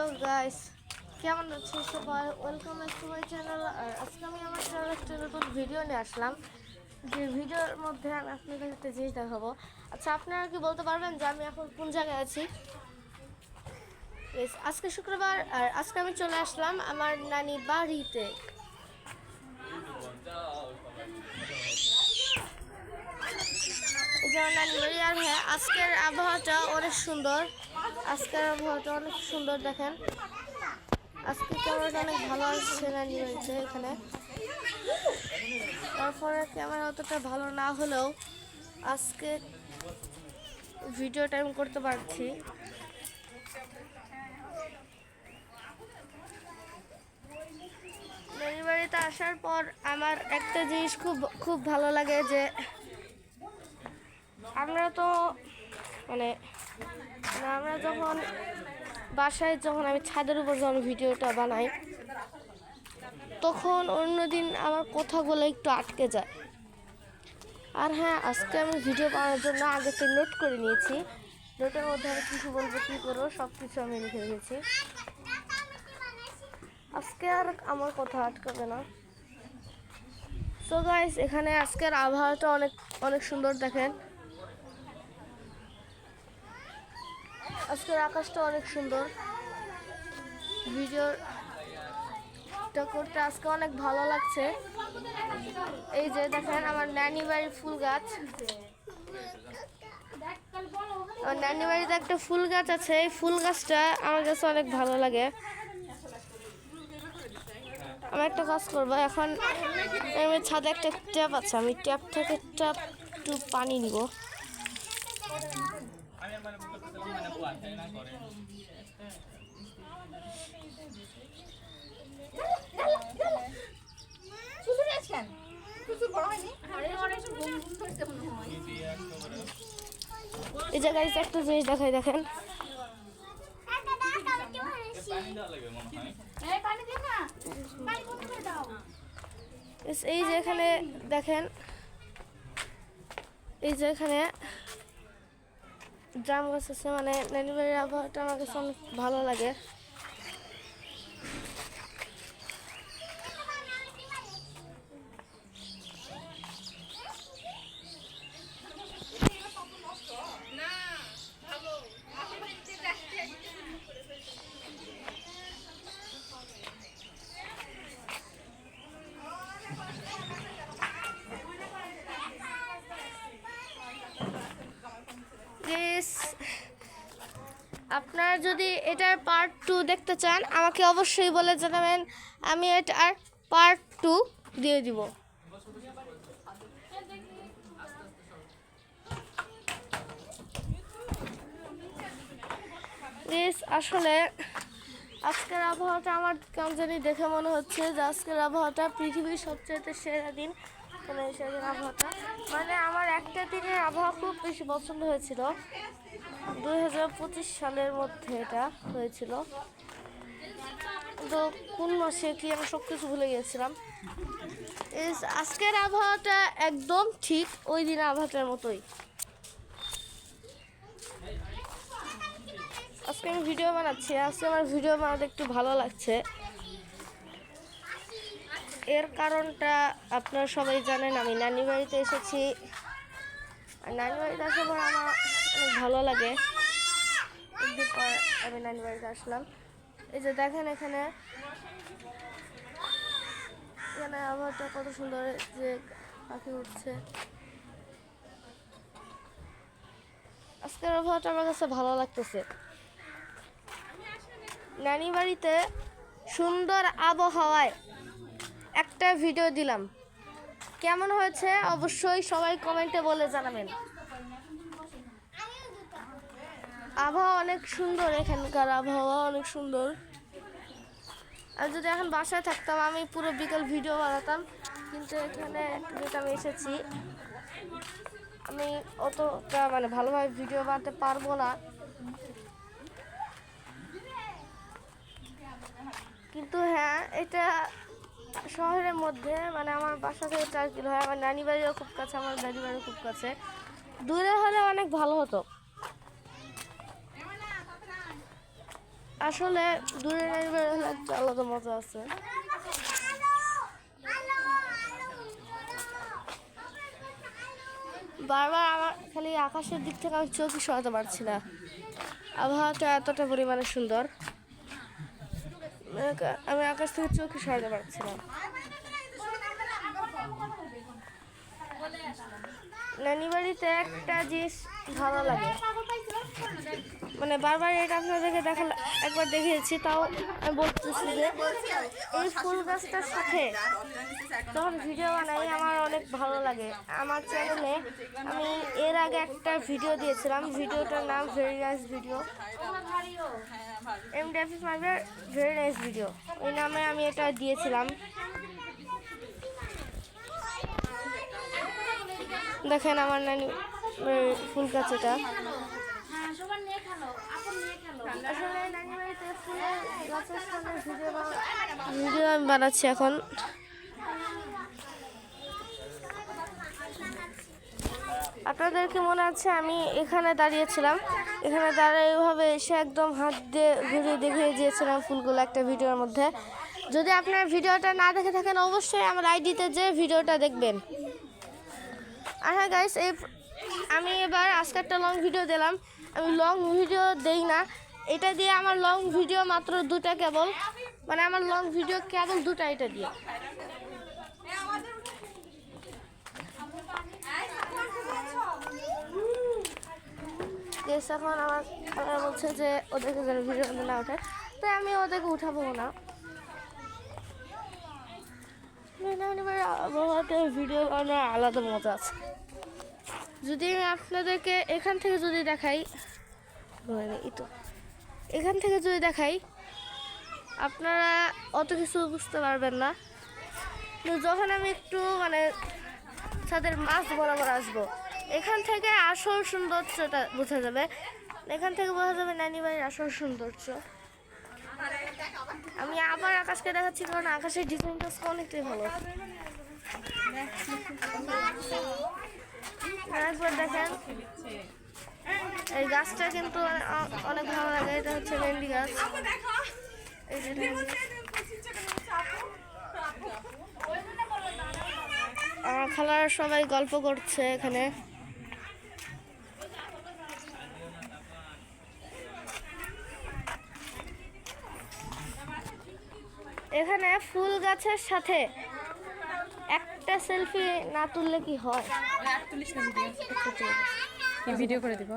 Hello guys, কেমন আছো সবাই? Welcome back to my channel. আর আজকে আমি আমার চ্যানেলে একটা নতুন ভিডিও নিয়ে আসলাম, যে ভিডিওর মধ্যে আমি আপনাদের একটা জিনিস দেখাবো। আচ্ছা, আপনারা কি বলতে পারবেন যে আমি এখন কোন জায়গায় আছি? আজকে শুক্রবার, আর আজকে আমি চলে আসলাম আমার নানি বাড়িতে। এই যে আমার নানি বাড়ি। আর হ্যাঁ, আজকের আবহাওয়াটা অনেক সুন্দর। দেখেন, আজকে ক্যামেরাটা অনেক ভালো আসছে নানি বাড়িতে এখানে। তারপরে ক্যামেরা অতটা ভালো না হলেও আজকে ভিডিও টাইম করতে পারছি। নানি বাড়িতে আসার পর আমার একটা জিনিস খুব ভালো লাগে, যে আমরা তো আমরা যখন বাসায় আমি ছাদের উপর যখন ভিডিওটা বানাই, তখন অন্যদিন আমার কথাগুলো একটু আটকে যায়। আর হ্যাঁ, আজকে আমি ভিডিও বানানোর জন্য আগে থেকে নোট করে নিয়েছি। নোটের মধ্যে আমি কিছু বলবো, কী করবো, সব কিছু আমি লিখে রেখেছি। আজকে আর আমার কথা আটকাবে না। সো গাইস, এখানে আজকের আবহাওয়াটা অনেক সুন্দর। দেখেন, আজকের আকাশটা অনেক সুন্দর। ভিডিওটা করতে আজকে অনেক ভালো লাগছে। এই যে দেখেন, আমার নানি বাড়ির ফুল গাছ। আমার নানি বাড়িতে একটা ফুল গাছ আছে। এই ফুল গাছটা আমার কাছে অনেক ভালো লাগে। আমি একটা কাজ করবো এখন, আমি ছাদে একটা ট্যাপ আছে, আমি ট্যাপ থেকে একটু পানি নিব। এই জায়গায় একটা জিনিস দেখাই, দেখেন, এই যে এখানে দেখেন, এই যে এখানে জাম গাছ আছে। নানি বাড়ির আবহাওয়াটা আমার কাছে অনেক ভালো লাগে। আপনারা যদি এটার পার্ট 2 দেখতে চান, আমাকে অবশ্যই বলে জানাবেন, আমি এটার পার্ট 2 দিয়ে দিব। আসলে আজকের আবহাওয়াটা আমার কেমন জানি দেখে মনে হচ্ছে যে আজকের আবহাওয়াটা পৃথিবীর সবচেয়ে সেরা দিন। সেদিন আবহাওয়াটা আমার একটা দিনের আবহাওয়া খুব বেশি পছন্দ হয়েছিল। 2025 সালের মধ্যে এটা হয়েছিল, তো কোন মাসে কি আমি সব কিছু ভুলে গিয়েছিলাম। আজকের আবহাওয়াটা একদম ঠিক ওই দিনের আবহাওয়াটার মতোই। আজকে আমি ভিডিও বানাচ্ছি, আজকে আমার ভিডিও বানাতে একটু ভালো লাগছে। এর কারণটা আপনারা সবাই জানেন, আমি নানি বাড়িতে এসেছি। আর নানি বাড়িতে আসার পর আমার অনেক ভালো লাগে। একদিন পর আমি নানি বাড়িতে আসলাম। এই যে দেখেন, এখানে আবহাওয়াটা কত সুন্দর, যে পাখি উঠছে। আজকের আবহাওয়াটা আমার কাছে ভালো লাগতেছে। নানি বাড়িতে সুন্দর আবহাওয়ায় একটা ভিডিও দিলাম, কেমন হয়েছে অবশ্যই সবাই কমেন্টে বলে জানাবেন। আবহাওয়া অনেক সুন্দর, এখানকার আবহাওয়া অনেক সুন্দর। আর যদি এখন বাসায় থাকতাম, আমি পুরো বিকেল ভিডিও বানাতাম, কিন্তু এখানে যেটা আমি এসেছি, আমি অতটা ভালোভাবে ভিডিও বানাতে পারবো না। কিন্তু হ্যাঁ, এটা শহরের মধ্যে, আমার বাসা থেকে 4 কিলো হয়। আমার নানি বাড়িও খুব কাছে, আমার দাদি বাড়িও খুব কাছে। দূরে হলে অনেক ভালো হতো। আসলে দূরে নানিবাড়ি হলে একটা আলাদা মজা আছে। বারবার আমার খালি আকাশের দিক থেকে আমি চোখই সরাতে পারছি না। আবহাওয়াটা এতটা পরিমাণে সুন্দর, আমি আকাশ থেকে চোখই সরাতে পারছি না। নানি বাড়িতে একটা জিনিস ভালো লাগে, মানে বারবার এটা আপনাদেরকে একবার দেখিয়েছি, তাও আমি বলতেছি যে এই ফুল গাছটার সাথে যখন ভিডিও বানাই আমার অনেক ভালো লাগে। আমার চ্যানেলে আমি এর আগে একটা ভিডিও দিয়েছিলাম, ভিডিওটার নাম ভেরি নাইস ভিডিও, MDFS মাইবার ভেরি নাইস ভিডিও, ওই নামে আমি এটা দিয়েছিলাম। দেখেন আমার নানি ফুল গাছ, এটা আসলে নানি বাড়িতে ফুলের গাছের সামনে ভিডিও আমি বানাচ্ছি এখন। আপনাদেরকে মনে আছে আমি এখানে দাঁড়িয়েছিলাম, এখানে দাঁড়িয়ে এইভাবে এসে একদম হাত দিয়ে ঘুরে দেখিয়ে দিয়েছিলাম ফুলগুলো একটা ভিডিওর মধ্যে। যদি আপনার ভিডিওটা না দেখে থাকেন অবশ্যই আমার আইডিতে যে ভিডিওটা দেখবেন। আর হ্যাঁ গাইস, আমি এবার আজকে একটা লং ভিডিও দিলাম, আমি লং ভিডিও দেই না, এটা দিয়ে আমার লং ভিডিও মাত্র 2টা, কেবল মানে আমার লং ভিডিও কেবল 2টা, এটা দিয়ে। এখন আমার বলছে যে ওদেরকে যেন ভিডিও না ওঠে, তাই আমি ওদেরকে উঠাবো না। আবহাওয়াতে ভিডিও বানানোর আলাদা মজা আছে। যদি আমি আপনাদেরকে এখান থেকে যদি দেখাই, এখান থেকে যদি দেখাই আপনারা অত কিছু বুঝতে পারবেন না, কিন্তু যখন আমি একটু মানে ছাদের মাছ বরাবর আসবো, এখান থেকে আসল সৌন্দর্যটা বোঝা যাবে, এখান থেকে বোঝা যাবে নানি বাড়ির আসল সৌন্দর্য। আমি আবার আকাশকে দেখাচ্ছি, কারণ আকাশের ডিজাইনটা অনেকটাই ভালো। একবার দেখেন এই গাছটা কিন্তু অনেক ভালো লাগে, এটা হচ্ছে ভেন্ডি গাছ। আমার খালারা সবাই গল্প করছে এখানে। এখানে ফুল গাছের সাথে একটা সেলফি না তুললে কি হয়? ভিডিও করে দিব।